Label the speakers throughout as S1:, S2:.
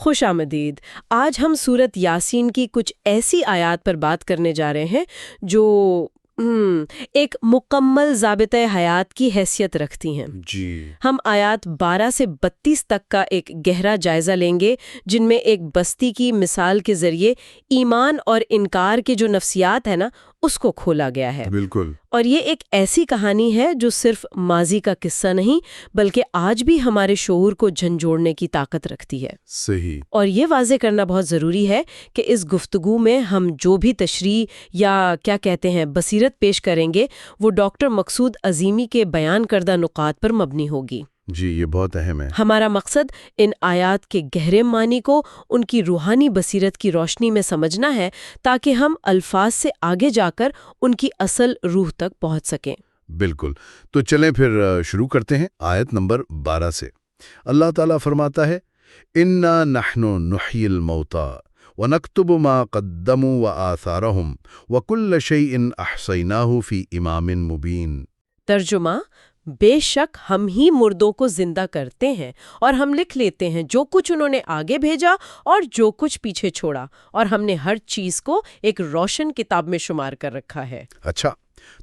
S1: خوش آمدید۔ آج ہم سورت یاسین کی کچھ ایسی آیات پر بات کرنے جا رہے ہیں جو ایک مکمل ضابطۂ حیات کی حیثیت رکھتی ہیں۔
S2: جی
S1: ہم آیات 12 سے 32 تک کا ایک گہرا جائزہ لیں گے، جن میں ایک بستی کی مثال کے ذریعے ایمان اور انکار کے جو نفسیات ہے نا، اس کو کھولا گیا ہے۔
S2: بالکل۔
S1: اور یہ ایک ایسی کہانی ہے جو صرف ماضی کا قصہ نہیں بلکہ آج بھی ہمارے شعور کو جھنجھوڑنے کی طاقت رکھتی ہے۔
S2: صحیح۔
S1: اور یہ واضح کرنا بہت ضروری ہے کہ اس گفتگو میں ہم جو بھی تشریح یا کیا کہتے ہیں بصیرت پیش کریں گے وہ ڈاکٹر مقصود عظیمی کے بیان کردہ نکات پر مبنی ہوگی۔
S2: جی یہ بہت اہم ہے۔
S1: ہمارا مقصد ان آیات کے گہرے معنی کو ان کی روحانی بصیرت کی روشنی میں سمجھنا ہے تاکہ ہم الفاظ سے آگے جا کر ان کی اصل روح تک پہنچ سکیں۔
S2: بالکل، تو چلیں پھر شروع کرتے ہیں آیت نمبر 12 سے۔ اللہ تعالیٰ فرماتا ہے اِنَّا نَحْنُ نُحْيِي الْمَوْتَى وَنَكْتُبُ مَا قَدَّمُوا وَآثَارَهُمْ وَكُلَّ شَيْءٍ أَحْصَيْنَاهُ فِي إِمَامٍ مُبِينٍ۔
S1: ترجمہ: بے شک ہم ہی مردوں کو زندہ کرتے ہیں اور ہم لکھ لیتے ہیں جو کچھ انہوں نے آگے بھیجا اور جو کچھ پیچھے چھوڑا، اور ہم نے ہر چیز کو ایک روشن کتاب میں شمار کر رکھا ہے۔
S2: اچھا،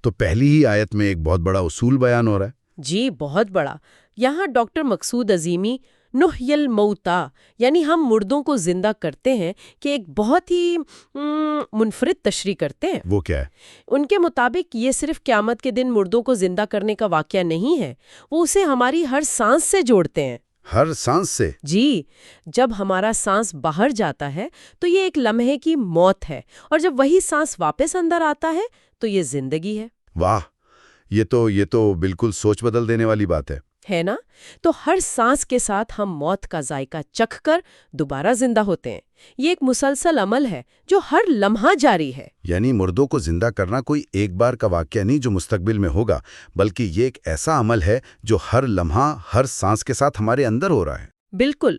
S2: تو پہلی ہی آیت میں ایک بہت بڑا اصول بیان ہو رہا ہے۔
S1: جی بہت بڑا۔ یہاں ڈاکٹر مقصود عظیمی نحیی الموتیٰ یعنی ہم مردوں کو زندہ کرتے ہیں کہ ایک بہت ہی منفرد تشریح کرتے ہیں۔
S2: وہ کیا ہے؟
S1: ان کے مطابق یہ صرف قیامت کے دن مردوں کو زندہ کرنے کا واقعہ نہیں ہے، وہ اسے ہماری ہر سانس سے جوڑتے ہیں۔
S2: ہر سانس سے؟
S1: جی، جب ہمارا سانس باہر جاتا ہے تو یہ ایک لمحے کی موت ہے، اور جب وہی سانس واپس اندر آتا ہے تو یہ زندگی ہے۔
S2: واہ، یہ تو بالکل سوچ بدل دینے والی بات ہے
S1: نا؟ تو ہر سانس کے ساتھ ہم موت کا ذائقہ چکھ کر دوبارہ زندہ ہوتے ہیں۔ یہ ایک مسلسل عمل ہے جو ہر لمحہ جاری ہے۔
S2: یعنی مردوں کو زندہ کرنا کوئی ایک بار کا واقعہ نہیں جو مستقبل میں ہوگا، بلکہ یہ ایک ایسا عمل ہے جو ہر لمحہ ہر سانس کے ساتھ ہمارے اندر ہو رہا ہے۔
S1: بالکل،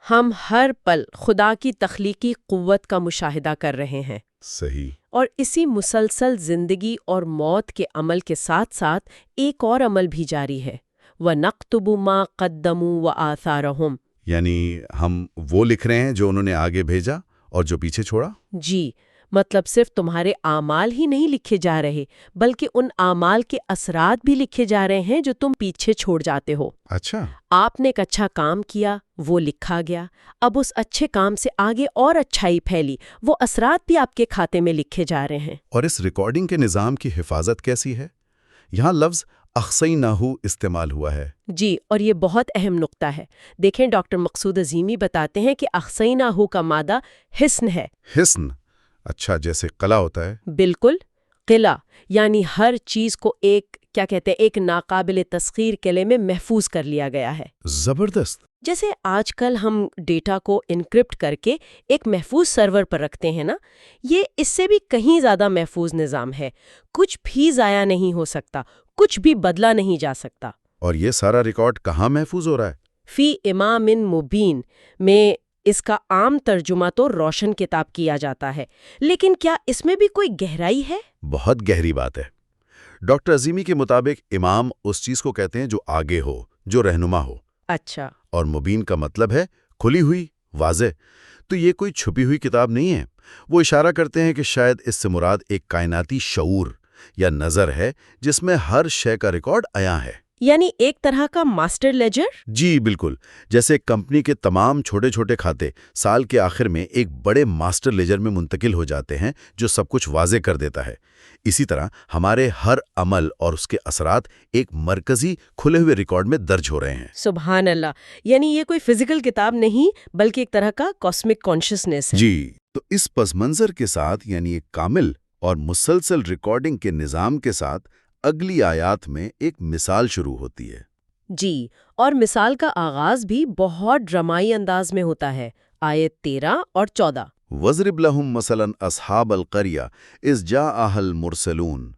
S1: ہم ہر پل خدا کی تخلیقی قوت کا مشاہدہ کر رہے ہیں۔
S2: صحیح۔
S1: اور اسی مسلسل زندگی اور موت کے عمل کے ساتھ ساتھ ایک اور عمل بھی جاری ہے، وَنَكْتُبُ مَا قَدَّمُوا وَآثَارَهُمْ،
S2: یعنی ہم وہ لکھ رہے ہیں جو انہوں نے آگے بھیجا اور جو پیچھے چھوڑا۔
S1: جی، مطلب صرف تمہارے اعمال ہی نہیں لکھے جا رہے بلکہ ان اعمال کے اثرات بھی لکھے جا رہے ہیں جو تم پیچھے چھوڑ جاتے ہو۔
S2: اچھا۔
S1: آپ نے ایک اچھا کام کیا، وہ لکھا گیا، اب اس اچھے کام سے آگے اور اچھائی پھیلی، وہ اثرات بھی آپ کے کھاتے میں لکھے جا رہے ہیں۔
S2: اور اس ریکارڈنگ کے نظام کی حفاظت کیسی ہے؟ یہاں لفظ اخصیناہو استعمال ہوا ہے۔
S1: جی، اور یہ بہت اہم نقطہ ہے۔ دیکھیں، ڈاکٹر مقصود عظیمی بتاتے ہیں کہ اخصیناہو کا مادہ حسن ہے۔
S2: حسن؟ اچھا، جیسے قلعہ ہوتا ہے۔
S1: بالکل، قلعہ یعنی ہر چیز کو ایک ایک ناقابل تسخیر قلعے میں محفوظ کر لیا گیا ہے۔
S2: زبردست۔
S1: جیسے آج کل ہم ڈیٹا کو انکرپٹ کر کے ایک محفوظ سرور پر رکھتے ہیں نا، یہ اس سے بھی کہیں زیادہ محفوظ نظام ہے۔ کچھ بھی ضائع نہیں ہو سکتا، کچھ بھی بدلا نہیں جا سکتا۔
S2: اور یہ سارا ریکارڈ کہاں محفوظ ہو رہا ہے؟
S1: فی امام مبین میں اس کا عام ترجمہ تو روشن کتاب کیا جاتا ہے، لیکن کیا اس میں بھی کوئی گہرائی ہے؟
S2: بہت گہری بات ہے۔ ڈاکٹر عظیمی کے مطابق امام اس چیز کو کہتے ہیں جو آگے ہو، جو رہنما ہو۔
S1: اچھا۔
S2: اور مبین کا مطلب ہے کھلی ہوئی، واضح۔ تو یہ کوئی چھپی ہوئی کتاب نہیں ہے۔ وہ اشارہ کرتے ہیں کہ شاید اس سے مراد ایک کائناتی شعور یا نظر ہے جس میں ہر شے کا ریکارڈ عیاں ہے۔
S1: یعنی ایک طرح کا ماسٹر لیجر؟
S2: جی بالکل، جیسے کمپنی کے تمام چھوٹے چھوٹے کھاتے سال کے آخر میں ایک بڑے ماسٹر لیجر میں منتقل ہو جاتے ہیں جو سب کچھ واضح کر دیتا ہے۔ اسی طرح ہمارے ہر عمل اور اس کے اثرات ایک مرکزی کھلے ہوئے ریکارڈ میں درج ہو رہے ہیں۔
S1: سبحان اللہ، یعنی یہ کوئی فزیکل کتاب نہیں بلکہ ایک طرح کا کاسمک کانشسنس ہے۔
S2: جی، تو اس پس منظر کے ساتھ یعنی ایک کامل اور مسلسل ریکارڈنگ کے نظام کے ساتھ اگلی آیات میں ایک مثال شروع ہوتی ہے۔
S1: جی، اور مثال کا آغاز بھی بہت ڈرامائی انداز میں ہوتا ہے۔ آیت 13 اور 14۔
S2: وَاضْرِبْ لَهُم مَثَلًا أَصْحَابَ الْقَرْيَةِ إِذْ جَاءَهَا الْمُرْسَلُونَ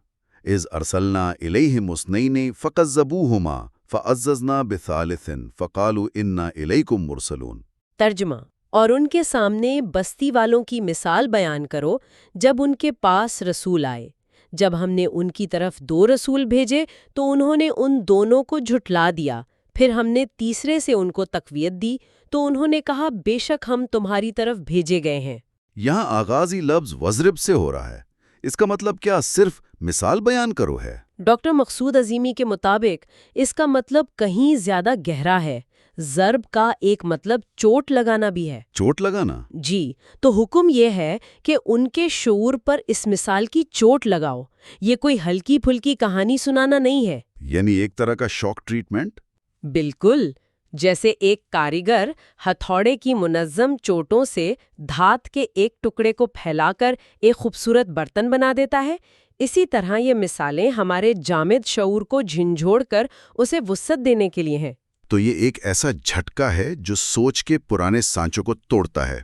S2: إِذْ أَرْسَلْنَا إِلَيْهِمُ اثْنَيْنِ فَكَذَّبُوهُمَا فَعَزَّزْنَا بِثَالِثٍ فَقَالُوا إِنَّا إِلَيْكُمْ مُرْسَلُونَ۔
S1: ترجمہ: اور ان کے سامنے بستی والوں کی مثال بیان کرو جب ان کے پاس رسول آئے۔ جب ہم نے ان کی طرف 2 رسول بھیجے تو انہوں نے ان دونوں کو جھٹلا دیا، پھر ہم نے تیسرے سے ان کو تقویت دی تو انہوں نے کہا بے شک ہم تمہاری طرف بھیجے گئے ہیں۔
S3: یہاں آغازی لفظ وضرب سے ہو رہا ہے۔ اس کا مطلب کیا صرف مثال بیان کرو ہے؟
S1: ڈاکٹر مقصود عظیمی کے مطابق اس کا مطلب کہیں زیادہ گہرا ہے۔ ضرب کا ایک مطلب چوٹ لگانا بھی ہے۔
S3: چوٹ لگانا؟
S1: جی، تو حکم یہ ہے کہ ان کے شعور پر اس مثال کی چوٹ لگاؤ۔ یہ کوئی ہلکی پھلکی کہانی سنانا نہیں ہے۔
S3: یعنی ایک طرح کا شاک ٹریٹمنٹ؟
S1: بالکل، جیسے ایک کاریگر ہتھوڑے کی منظم چوٹوں سے دھات کے ایک ٹکڑے کو پھیلا کر ایک خوبصورت برتن بنا دیتا ہے، اسی طرح یہ مثالیں ہمارے جامد شعور کو جھنجھوڑ کر اسے وسعت دینے کے لیے ہیں۔
S3: تو یہ ایک ایسا جھٹکا ہے جو سوچ کے پرانے سانچوں کو توڑتا ہے۔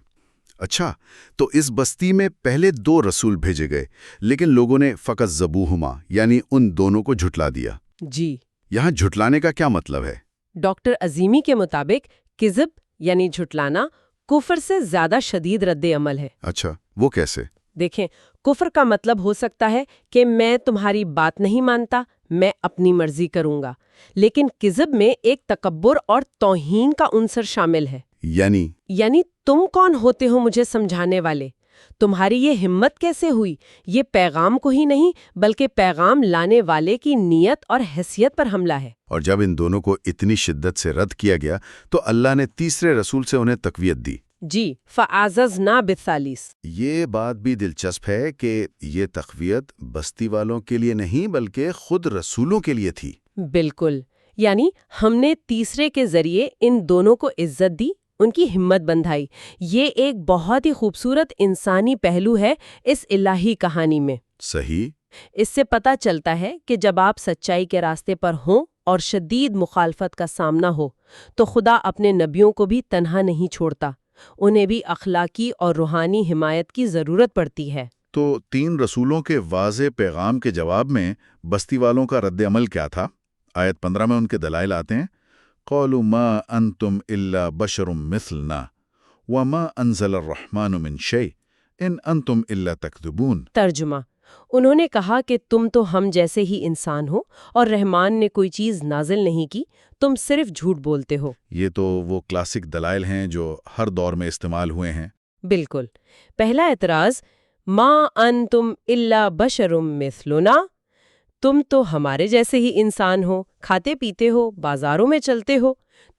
S3: اچھا، تو اس بستی میں پہلے 2 رسول بھیجے گئے، لیکن لوگوں نے فقط ذبوہما یعنی ان دونوں کو جھٹلا دیا۔
S1: جی،
S3: یہاں جھٹلانے کا کیا مطلب ہے؟
S1: ڈاکٹر عظیمی کے مطابق کذب یعنی جھٹلانا کفر سے زیادہ شدید رد عمل ہے۔
S3: اچھا، وہ کیسے؟
S1: دیکھیں، کفر کا مطلب ہو سکتا ہے کہ میں تمہاری بات نہیں مانتا، میں اپنی مرضی کروں گا، لیکن کذب میں ایک تکبر اور توہین کا عنصر شامل ہے۔ یعنی تم کون ہوتے ہو مجھے سمجھانے والے؟ تمہاری یہ ہمت کیسے ہوئی؟ یہ پیغام کو ہی نہیں بلکہ پیغام لانے والے کی نیت اور حیثیت پر حملہ ہے۔
S3: اور جب ان دونوں کو اتنی شدت سے رد کیا گیا تو اللہ نے تیسرے رسول سے انہیں تقویت دی۔
S1: جی، فَعَزَزْنَا بِالثَّالِثِ۔
S3: یہ بات بھی دلچسپ ہے کہ یہ تقویت بستی والوں کے لیے نہیں بلکہ خود رسولوں کے لیے تھی۔
S1: بالکل، یعنی ہم نے تیسرے کے ذریعے ان دونوں کو عزت دی، ان کی ہمت بندھائی۔ یہ ایک بہت ہی خوبصورت انسانی پہلو ہے اس الہی کہانی میں۔
S3: صحیح۔
S1: اس سے پتہ چلتا ہے کہ جب آپ سچائی کے راستے پر ہوں اور شدید مخالفت کا سامنا ہو تو خدا اپنے نبیوں کو بھی تنہا نہیں چھوڑتا، انہیں بھی اخلاقی اور روحانی حمایت کی ضرورت پڑتی ہے۔
S3: تو 3 رسولوں کے واضح پیغام کے جواب میں بستی والوں کا رد عمل کیا تھا؟ آیت 15 میں ان کے دلائل آتے ہیں، قالوا ما انتم الا بشر مثلنا وما انزل الرحمن من شيء ان انتم الا تکذبون۔
S1: ترجمہ، انہوں نے کہا کہ تم تو ہم جیسے ہی انسان ہو اور رحمان نے کوئی چیز نازل نہیں کی، تم صرف جھوٹ بولتے ہو۔
S3: یہ تو وہ کلاسک دلائل ہیں جو ہر دور میں استعمال ہوئے ہیں۔
S1: بالکل۔ پہلا اعتراض، ما انتم الا بشر مثلنا، تم تو ہمارے جیسے ہی انسان ہو، کھاتے پیتے ہو، بازاروں میں چلتے ہو،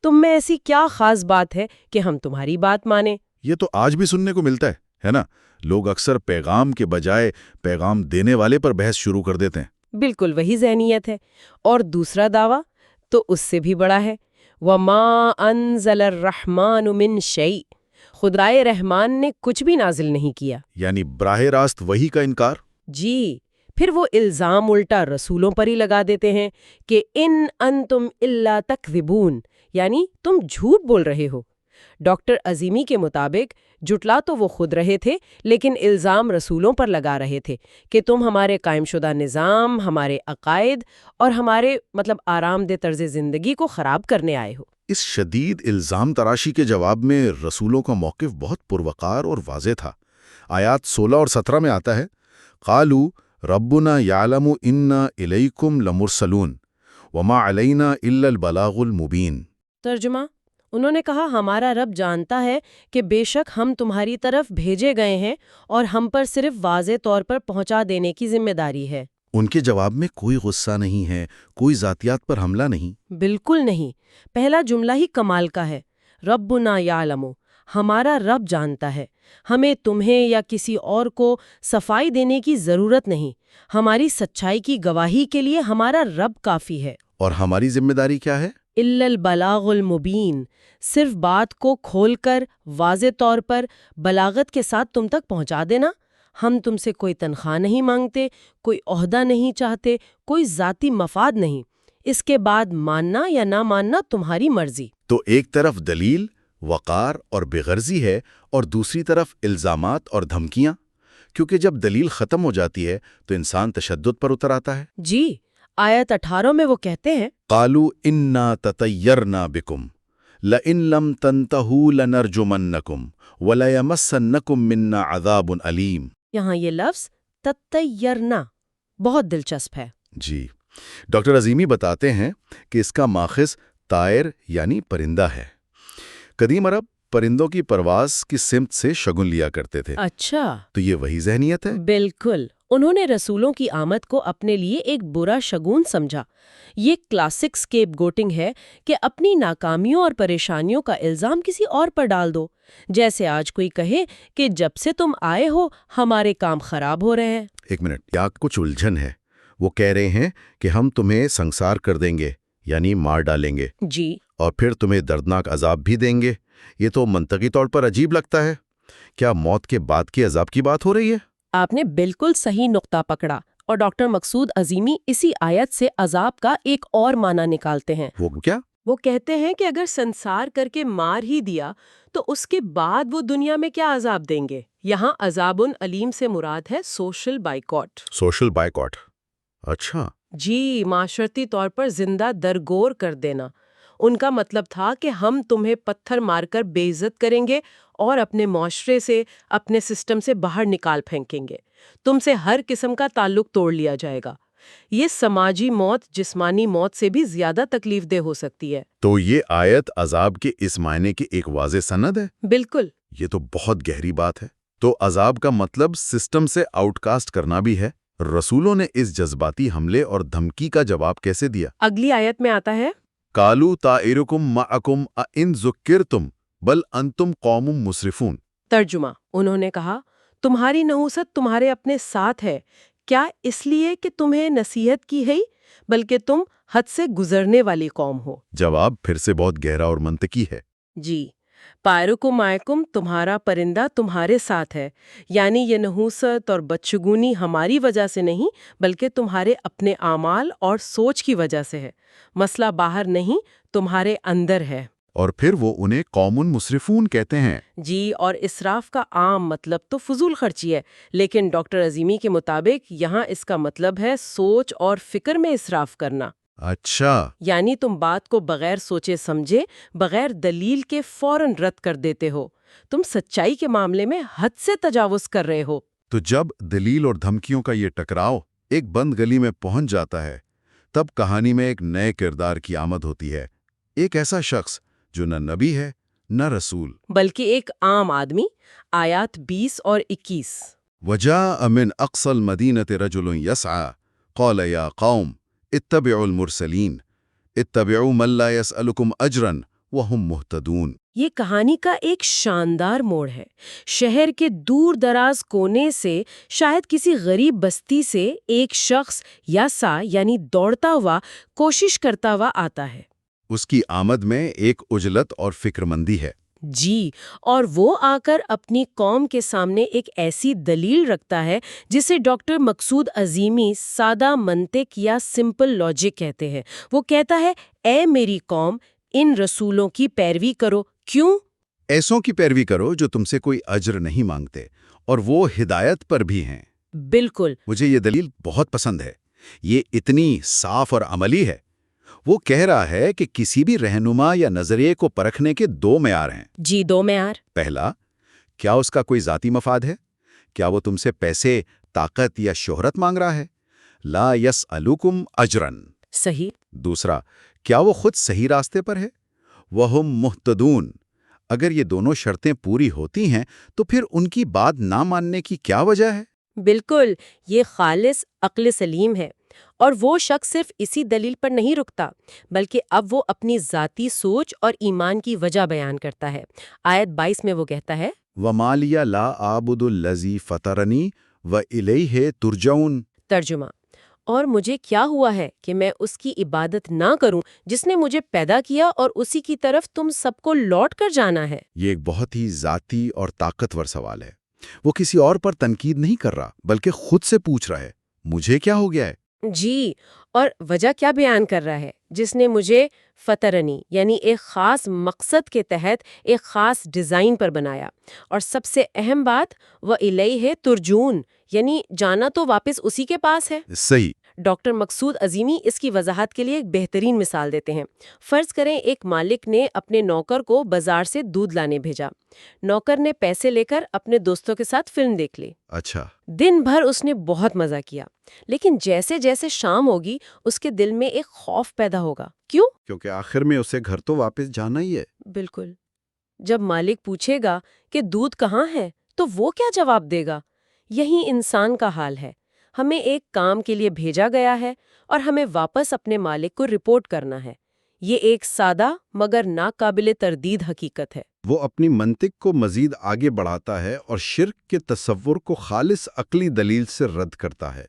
S1: تم میں ایسی کیا خاص بات ہے کہ ہم تمہاری بات مانیں؟
S3: یہ تو آج بھی سننے کو ملتا ہے نا؟ لوگ اکثر پیغام کے بجائے پیغام دینے والے پر بحث شروع کر دیتے ہیں۔
S1: بالکل وہی ذہنیت ہے۔ اور دوسرا دعویٰ تو اس سے بھی بڑا ہے، وَمَا أَنزَلَ الرَّحْمَنُ مِن شَيْءٍ، خدائے رحمان نے کچھ بھی نازل نہیں کیا۔
S3: یعنی براہ راست وحی کا انکار۔
S1: جی، پھر وہ الزام الٹا رسولوں پر ہی لگا دیتے ہیں کہ ان انتم الا تکذبون، یعنی تم جھوٹ بول رہے ہو۔ ڈاکٹر عظیمی کے مطابق جھٹلا تو وہ خود رہے تھے، لیکن الزام رسولوں پر لگا رہے تھے کہ تم ہمارے قائم شدہ نظام، ہمارے عقائد اور ہمارے آرام دہ طرز زندگی کو خراب کرنے آئے ہو۔
S3: اس شدید الزام تراشی کے جواب میں رسولوں کا موقف بہت پروقار اور واضح تھا۔ آیات 16 اور 17 میں آتا ہے، قالوا ربنا یعلم انا الیکم لمرسلون وما علینا الا البلاغ المبین۔
S1: ترجمہ، انہوں نے کہا ہمارا رب جانتا ہے کہ بے شک ہم تمہاری طرف بھیجے گئے ہیں اور ہم پر صرف واضح طور پر پہنچا دینے کی ذمہ داری ہے۔
S3: ان کے جواب میں کوئی غصہ نہیں ہے، کوئی ذاتیات پر حملہ نہیں۔
S1: بالکل نہیں۔ پہلا جملہ ہی کمال کا ہے، ربنا یعلم، ہمارا رب جانتا ہے، ہمیں تمہیں یا کسی اور کو صفائی دینے کی ضرورت نہیں، ہماری سچائی کی گواہی کے لیے ہمارا رب کافی ہے۔
S3: اور ہماری ذمہ داری کیا ہے؟
S1: الا البلاغ المبین، صرف بات کو کھول کر واضح طور پر بلاغت کے ساتھ تم تک پہنچا دینا۔ ہم تم سے کوئی تنخواہ نہیں مانگتے، کوئی عہدہ نہیں چاہتے، کوئی ذاتی مفاد نہیں، اس کے بعد ماننا یا نہ ماننا تمہاری مرضی۔
S3: تو ایک طرف دلیل، وقار اور بے غرضی ہے، اور دوسری طرف الزامات اور دھمکیاں، کیونکہ جب دلیل ختم ہو جاتی ہے تو انسان تشدد پر اتر آتا ہے۔
S1: جی، آیت 18 میں وہ کہتے ہیں،
S3: قالوا انا تطیرنا بکم لئن لم تنتہوا لنرجمنکم ولیمسنکم منا عذاب علیم۔
S1: یہاں یہ لفظ تطیرنا بہت دلچسپ ہے۔
S3: جی، ڈاکٹر عظیمی بتاتے ہیں کہ اس کا ماخذ طائر یعنی پرندہ ہے۔ قدیم عرب پرندوں کی پرواز کی سمت سے شگن لیا کرتے تھے،
S1: اچھا،
S3: تو یہ وہی ذہنیت ہے؟
S1: بالکل۔ انہوں نے رسولوں کی آمد کو اپنے لیے ایک برا شگون سمجھا۔ یہ کلاسک اسکیپ گوٹنگ ہے کہ اپنی ناکامیوں اور پریشانیوں کا الزام کسی اور پر ڈال دو، جیسے آج کوئی کہے کہ جب سے تم آئے ہو ہمارے کام خراب ہو رہے ہیں۔
S3: ایک منٹ، یا کچھ الجھن ہے۔ وہ کہہ رہے ہیں کہ ہم تمہیں سنسار کر دیں گے، یعنی مار ڈالیں گے،
S1: جی،
S3: اور پھر تمہیں دردناک عذاب بھی دیں گے۔ یہ تو منطقی طور پر عجیب لگتا ہے۔ کیا موت کے بعد کے عذاب کی بات ہو رہی ہے؟
S1: آپ نے بالکل صحیح نقطہ پکڑا، اور ڈاکٹر مقصود عظیمی اسی آیت سے عذاب کا ایک اور معنی نکالتے ہیں۔
S3: وہ کیا؟
S1: وہ کہتے ہیں کہ اگر سنسار کر کے مار ہی دیا تو اس کے بعد وہ دنیا میں کیا عذاب دیں گے؟ یہاں عذاب علیم سے مراد ہے سوشل بائیکاٹ۔
S3: Social boycott? اچھا،
S1: جی، معاشرتی طور پر زندہ درگور کر دینا۔ ان کا مطلب تھا کہ ہم تمہیں پتھر مار کر بے عزت کریں گے اور اپنے معاشرے سے، اپنے سسٹم سے باہر نکال پھینکیں گے۔ تم سے ہر قسم کا تعلق توڑ لیا جائے گا۔ یہ سماجی موت جسمانی موت سے بھی زیادہ تکلیف دہ ہو سکتی ہے۔
S3: تو یہ آیت عذاب کے اس معنی کی ایک واضح سند ہے؟
S1: بالکل۔
S3: یہ تو بہت گہری بات ہے۔ تو عذاب کا مطلب سسٹم سے آؤٹ کاسٹ کرنا بھی ہے۔ رسولوں نے اس جذباتی حملے اور دھمکی کا جواب کیسے دیا؟
S1: اگلی آیت میں آتا ہے،
S3: قالوا طائرکم معکم ان ذکرتم بل انتم قوم مسرفون۔
S1: ترجمہ، انہوں نے کہا تمہاری نحوست تمہارے اپنے ساتھ ہے، کیا اس لیے کہ تمہیں نصیحت کی ہے، بلکہ تم حد سے گزرنے والی قوم ہو۔
S3: جواب پھر سے بہت گہرا اور منطقی ہے۔
S1: جی، پائرکم مائکم، تمہارا پرندہ تمہارے ساتھ ہے، یعنی یہ نحوست اور بدشگونی ہماری وجہ سے نہیں بلکہ تمہارے اپنے اعمال اور سوچ کی وجہ سے ہے۔ مسئلہ باہر نہیں، تمہارے اندر ہے۔
S3: اور پھر وہ انہیں قوم مسرفون کہتے ہیں۔
S1: جی، اور اسراف کا عام مطلب تو فضول خرچی ہے، لیکن ڈاکٹر عظیمی کے مطابق یہاں اس کا مطلب ہے سوچ اور فکر میں اسراف کرنا۔
S3: اچھا،
S1: یعنی تم بات کو بغیر سوچے سمجھے، بغیر دلیل کے فوراً رد کر دیتے ہو۔ تم سچائی کے معاملے میں حد سے تجاوز کر رہے ہو۔
S3: تو جب دلیل اور دھمکیوں کا یہ ٹکراؤ ایک بند گلی میں پہنچ جاتا ہے، تب کہانی میں ایک نئے کردار کی آمد ہوتی ہے۔ ایک ایسا شخص جو نہ نبی ہے نہ رسول،
S1: بلکہ ایک عام آدمی۔ آیات 20 اور 21۔
S3: وَجَاءَ مِنْ أَقْصَى الْمَدِينَةِ رَجُلٌ يَسْعَى قَالَ يَا قَوْمِ اتَّبِعُوا الْمُرْسَلِينَ اتَّبِعُوا مَن لَّا يَسْأَلُكُمْ أَجْرًا وَهُمْ مُهْتَدُونَ۔
S1: یہ کہانی کا ایک شاندار موڑ ہے۔ شہر کے دور دراز کونے سے، شاید کسی غریب بستی سے، ایک شخص یسعی یعنی دوڑتا ہوا، کوشش کرتا ہوا آتا ہے۔
S3: اس کی آمد میں ایک عجلت اور فکرمندی ہے۔
S1: جی، اور وہ آ کر اپنی قوم کے سامنے ایک ایسی دلیل رکھتا ہے جسے ڈاکٹر مقصود عظیمی سادہ منطق یا سمپل لاجک کہتے ہیں۔ وہ کہتا ہے، اے میری قوم، ان رسولوں کی پیروی کرو۔ کیوں؟
S3: ایسوں کی پیروی کرو جو تم سے کوئی اجر نہیں مانگتے اور وہ ہدایت پر بھی ہیں۔
S1: بالکل۔
S3: مجھے یہ دلیل بہت پسند ہے۔ یہ اتنی صاف اور عملی ہے۔ وہ کہہ رہا ہے کہ کسی بھی رہنما یا نظریے کو پرکھنے کے دو معیار ہیں۔
S1: جی، دو معیار۔
S3: پہلا، کیا اس کا کوئی ذاتی مفاد ہے؟ کیا وہ تم سے پیسے، طاقت یا شہرت مانگ رہا ہے؟ لا یسألکم اجرن۔
S1: صحیح۔
S3: دوسرا، کیا وہ خود صحیح راستے پر ہے؟ وہم مہتدون۔ اگر یہ دونوں شرطیں پوری ہوتی ہیں تو پھر ان کی بات نہ ماننے کی کیا وجہ ہے؟
S1: بالکل، یہ خالص عقل سلیم ہے۔ اور وہ شخص صرف اسی دلیل پر نہیں رکتا، بلکہ اب وہ اپنی ذاتی سوچ اور ایمان کی وجہ بیان کرتا ہے۔ آیت 22 میں وہ کہتا ہے،
S3: وَمَا لِيَ لَا أَعْبُدُ الَّذِي فَطَرَنِي وَإِلَيْهِ تُرْجَعُونَ۔
S1: ترجمہ، اور مجھے کیا ہوا ہے کہ میں اس کی عبادت نہ کروں جس نے مجھے پیدا کیا اور اسی کی طرف تم سب کو لوٹ کر جانا ہے۔
S3: یہ ایک بہت ہی ذاتی اور طاقتور سوال ہے۔ وہ کسی اور پر تنقید نہیں کر رہا بلکہ خود سے پوچھ رہا ہے، مجھے کیا ہو گیا ہے؟
S1: جی، اور وجہ کیا بیان کر رہا ہے؟ جس نے مجھے فطرنی یعنی ایک خاص مقصد کے تحت ایک خاص ڈیزائن پر بنایا، اور سب سے اہم بات، وَإِلَيْهِ تُرْجَعُونَ یعنی جانا تو واپس اسی کے پاس ہے۔
S3: صحیح۔
S1: ڈاکٹر مقصود عظیمی اس کی وضاحت کے لیے ایک بہترین مثال دیتے ہیں۔ فرض کریں ایک مالک نے اپنے نوکر کو بازار سے دودھ لانے بھیجا۔ نوکر نے پیسے لے کر اپنے دوستوں کے ساتھ فلم دیکھ لی۔
S3: اچھا۔
S1: دن بھر اس نے بہت مزہ کیا، لیکن جیسے جیسے شام ہوگی اس کے دل میں ایک خوف پیدا ہوگا۔ کیوں؟
S3: کیونکہ آخر میں اسے گھر تو واپس جانا ہی ہے۔
S1: بالکل۔ جب مالک پوچھے گا کہ دودھ کہاں ہے تو وہ کیا جواب دے گا؟ یہی انسان کا حال ہے۔ ہمیں ایک کام کے لیے بھیجا گیا ہے اور ہمیں واپس اپنے مالک کو رپورٹ کرنا ہے۔ یہ ایک سادہ مگر ناقابل تردید حقیقت ہے۔
S4: وہ اپنی منطق کو مزید آگے بڑھاتا ہے اور شرک کے تصور کو خالص عقلی دلیل سے رد کرتا ہے۔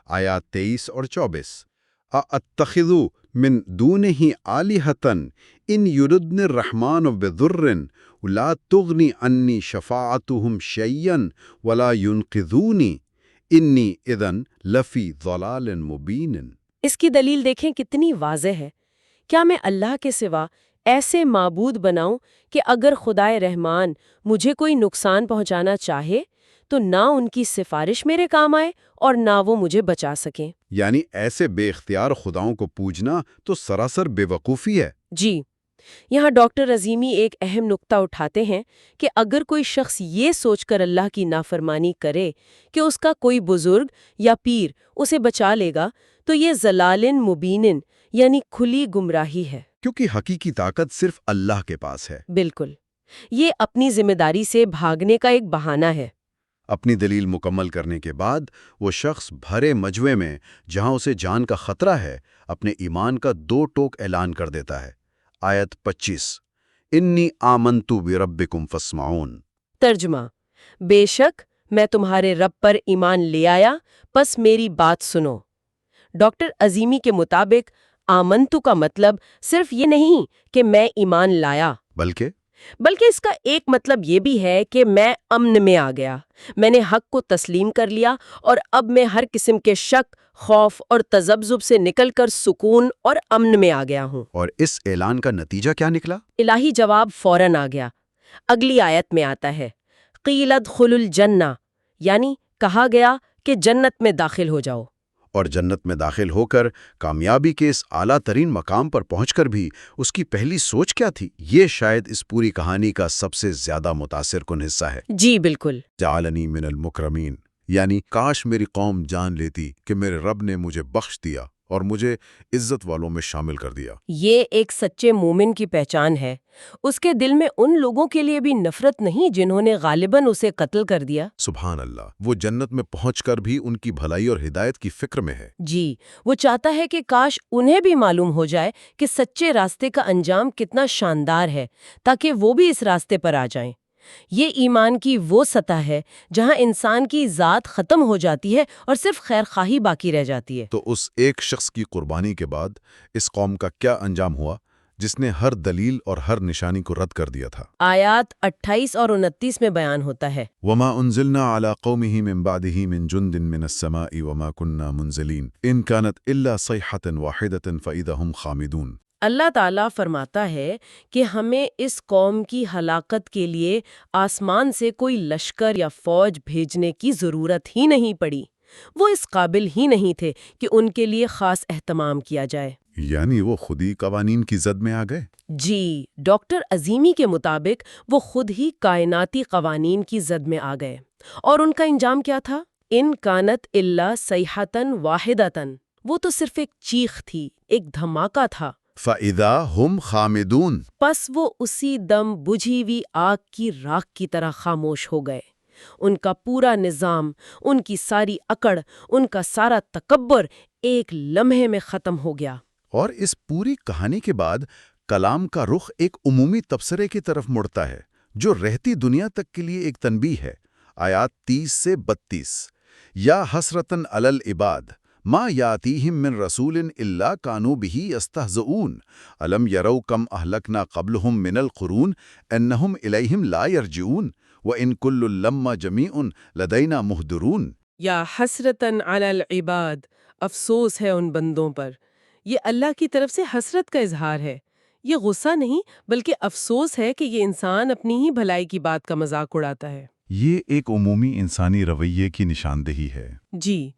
S4: آیات 23 اور 24 اَأَتَّخِذُ مِن دُونِهِ آلِهَةً إِن يُرِدْنِ الرَّحْمَٰنُ بِضُرٍّ لَا تُغْنِ عَنِّي شَفَاعَتُهُمْ شَيْئًا وَلَا يُنْقِذُونِ إِنِّي إِذًا لَفِي ضَلَالٍ مُبِينٍ۔
S1: اس کی دلیل دیکھیں کتنی واضح ہے۔ کیا میں اللہ کے سوا ایسے معبود بناؤں کہ اگر خدائے رحمان مجھے کوئی نقصان پہنچانا چاہے تو نہ ان کی سفارش میرے کام آئے اور نہ وہ مجھے بچا سکیں؟
S4: یعنی ایسے بے اختیار خداؤں کو پوجنا تو سراسر بے وقوفی ہے۔
S1: جی، یہاں ڈاکٹر عظیمی ایک اہم نقطہ اٹھاتے ہیں کہ اگر کوئی شخص یہ سوچ کر اللہ کی نافرمانی کرے کہ اس کا کوئی بزرگ یا پیر اسے بچا لے گا تو یہ ضلالن مبینن یعنی کھلی گمراہی ہے۔
S4: کیونکہ حقیقی طاقت صرف اللہ کے پاس ہے۔
S1: بالکل، یہ اپنی ذمہ داری سے بھاگنے کا ایک بہانہ ہے۔
S4: اپنی دلیل مکمل کرنے کے بعد وہ شخص بھرے مجوے میں جہاں اسے جان کا خطرہ ہے اپنے ایمان کا 2 ٹوک اعلان کر دیتا ہے۔ آیت 25 انی آمنتو بربکم فاسمعون۔
S1: ترجمہ: بے شک میں تمہارے رب پر ایمان لے آیا، پس میری بات سنو۔ ڈاکٹر عظیمی کے مطابق آمنتو کا مطلب صرف یہ نہیں کہ میں ایمان لایا، بلکہ اس کا ایک مطلب یہ بھی ہے کہ میں امن میں آ گیا۔ میں نے حق کو تسلیم کر لیا اور اب میں ہر قسم کے شک، خوف اور تذبذب سے نکل کر سکون اور امن میں آ گیا ہوں۔
S4: اور اس اعلان کا نتیجہ کیا نکلا؟
S1: الہی جواب فوراً آ گیا۔ اگلی آیت میں آتا ہے قیل ادخلوا الجنہ، یعنی کہا گیا کہ جنت میں داخل ہو جاؤ۔
S4: اور جنت میں داخل ہو کر کامیابی کے اس اعلیٰ ترین مقام پر پہنچ کر بھی اس کی پہلی سوچ کیا تھی؟ یہ شاید اس پوری کہانی کا سب سے زیادہ متاثر کن حصہ ہے۔
S1: جی بالکل۔
S4: جعلنی من المکرمین، یعنی کاش میری قوم جان لیتی کہ میرے رب نے مجھے بخش دیا اور مجھے عزت والوں میں شامل کر دیا۔
S1: یہ ایک سچے مومن کی پہچان ہے۔ اس کے دل میں ان لوگوں کے لیے بھی نفرت نہیں جنہوں نے غالباً اسے قتل کر دیا۔
S4: سبحان اللہ، وہ جنت میں پہنچ کر بھی ان کی بھلائی اور ہدایت کی فکر میں ہے۔
S1: جی، وہ چاہتا ہے کہ کاش انہیں بھی معلوم ہو جائے کہ سچے راستے کا انجام کتنا شاندار ہے تاکہ وہ بھی اس راستے پر آ جائیں۔ یہ ایمان کی وہ سطح ہے جہاں انسان کی ذات ختم ہو جاتی ہے اور صرف خیر خواہی باقی رہ جاتی ہے۔
S4: تو اس ایک شخص کی قربانی کے بعد اس قوم کا کیا انجام ہوا جس نے ہر دلیل اور ہر نشانی کو رد کر دیا تھا؟
S1: آیات 28 اور 29 میں بیان ہوتا ہے
S4: وما انزلنا على قومه من بعده من جند من السماء وما كنا منزلين ان كانت الا صيحة واحدة فاذا هم خامدون۔
S1: اللہ تعالیٰ فرماتا ہے کہ ہمیں اس قوم کی ہلاکت کے لیے آسمان سے کوئی لشکر یا فوج بھیجنے کی ضرورت ہی نہیں پڑی۔ وہ اس قابل ہی نہیں تھے کہ ان کے لیے خاص اہتمام کیا جائے۔
S4: یعنی وہ خود ہی قوانین کی زد میں آ گئے؟
S1: جی، ڈاکٹر عظیمی کے مطابق وہ خود ہی کائناتی قوانین کی زد میں آ گئے۔ اور ان کا انجام کیا تھا؟ ان کانت الا صیحۃ واحدۃ، وہ تو صرف ایک چیخ تھی، ایک دھماکہ تھا۔
S4: فَإِذَا هُمْ خَامِدُونَ،
S1: پس وہ اسی دم بجھی ہوئی آگ کی راکھ کی طرح خاموش ہو گئے۔ ان کا پورا نظام، ان کی ساری اکڑ، ان کا سارا تکبر ایک لمحے میں ختم ہو گیا۔
S4: اور اس پوری کہانی کے بعد کلام کا رخ ایک عمومی تبصرے کی طرف مڑتا ہے جو رہتی دنیا تک کے لیے ایک تنبیہ ہے۔ آیات 30 سے 32 یا حسرتاً علی العباد ما یاتیہم من رسول الا کانوا بہ یستہزئون الم یروا کم اہلکنا قبلہم من القرون انہم الیہم لا یرجعون وان کل لما جمیع لدینا محضرون۔
S1: یا حسرتاً علی العباد، افسوس ہے ان بندوں پر۔ یہ اللہ کی طرف سے حسرت کا اظہار ہے۔ یہ غصہ نہیں بلکہ افسوس ہے کہ یہ انسان اپنی ہی بھلائی کی بات کا مذاق اڑاتا ہے۔
S3: یہ ایک عمومی انسانی رویے کی نشاندہی ہے۔
S1: جی،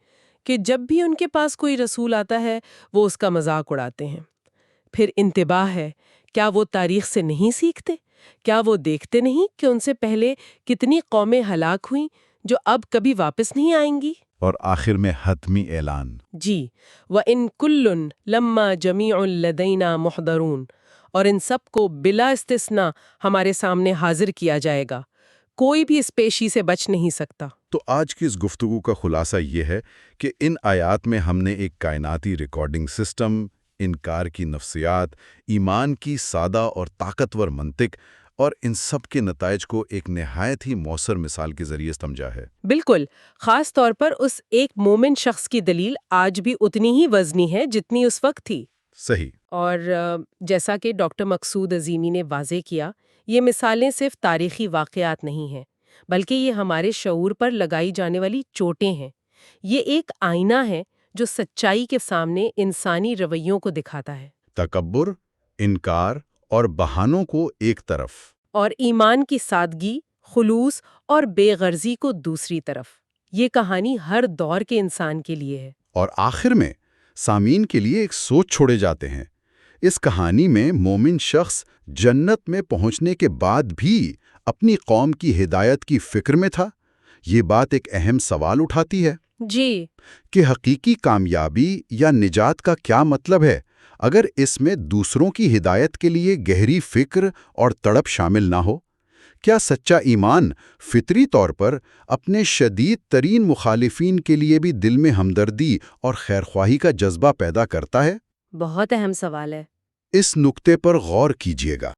S1: کہ جب بھی ان کے پاس کوئی رسول آتا ہے وہ اس کا مذاق اڑاتے ہیں۔ پھر انتباہ ہے، کیا وہ تاریخ سے نہیں سیکھتے؟ کیا وہ دیکھتے نہیں کہ ان سے پہلے کتنی قومیں ہلاک ہوئیں جو اب کبھی واپس نہیں آئیں گی؟
S3: اور آخر میں حتمی اعلان،
S1: جی، وَإِن كُلٌّ لَمَّا جَمِيعٌ لَدَيْنَا مُحْضَرُونَ، اور ان سب کو بلا استثنا ہمارے سامنے حاضر کیا جائے گا۔ کوئی بھی اس پیشی سے بچ نہیں سکتا۔
S4: تو آج کی اس گفتگو کا خلاصہ یہ ہے کہ ان آیات میں ہم نے ایک کائناتی ریکارڈنگ سسٹم، انکار کی نفسیات، ایمان کی سادہ اور طاقتور منطق اور ان سب کے نتائج کو ایک نہایت ہی مؤثر مثال کے ذریعے سمجھا ہے۔
S1: بالکل، خاص طور پر اس ایک مومن شخص کی دلیل آج بھی اتنی ہی وزنی ہے جتنی اس وقت تھی۔
S4: صحیح۔
S1: اور جیسا کہ ڈاکٹر مقصود عظیمی نے واضح کیا، یہ مثالیں صرف تاریخی واقعات نہیں ہیں، بلکہ یہ ہمارے شعور پر لگائی جانے والی چوٹیں ہیں۔ یہ ایک آئینہ ہے جو سچائی کے سامنے انسانی رویوں کو دکھاتا ہے،
S4: تکبر، انکار اور بہانوں کو ایک طرف،
S1: اور ایمان کی سادگی، خلوص اور بے غرضی کو دوسری طرف۔ یہ کہانی ہر دور کے انسان کے لیے ہے۔
S4: اور آخر میں سامعین کے لیے ایک سوچ چھوڑے جاتے ہیں۔ اس کہانی میں مومن شخص جنت میں پہنچنے کے بعد بھی اپنی قوم کی ہدایت کی فکر میں تھا۔ یہ بات ایک اہم سوال اٹھاتی ہے
S1: جی،
S4: کہ حقیقی کامیابی یا نجات کا کیا مطلب ہے اگر اس میں دوسروں کی ہدایت کے لیے گہری فکر اور تڑپ شامل نہ ہو؟ کیا سچا ایمان فطری طور پر اپنے شدید ترین مخالفین کے لیے بھی دل میں ہمدردی اور خیرخواہی کا جذبہ پیدا کرتا ہے؟
S1: بہت اہم سوال ہے۔
S4: اس نکتے پر غور کیجیے گا۔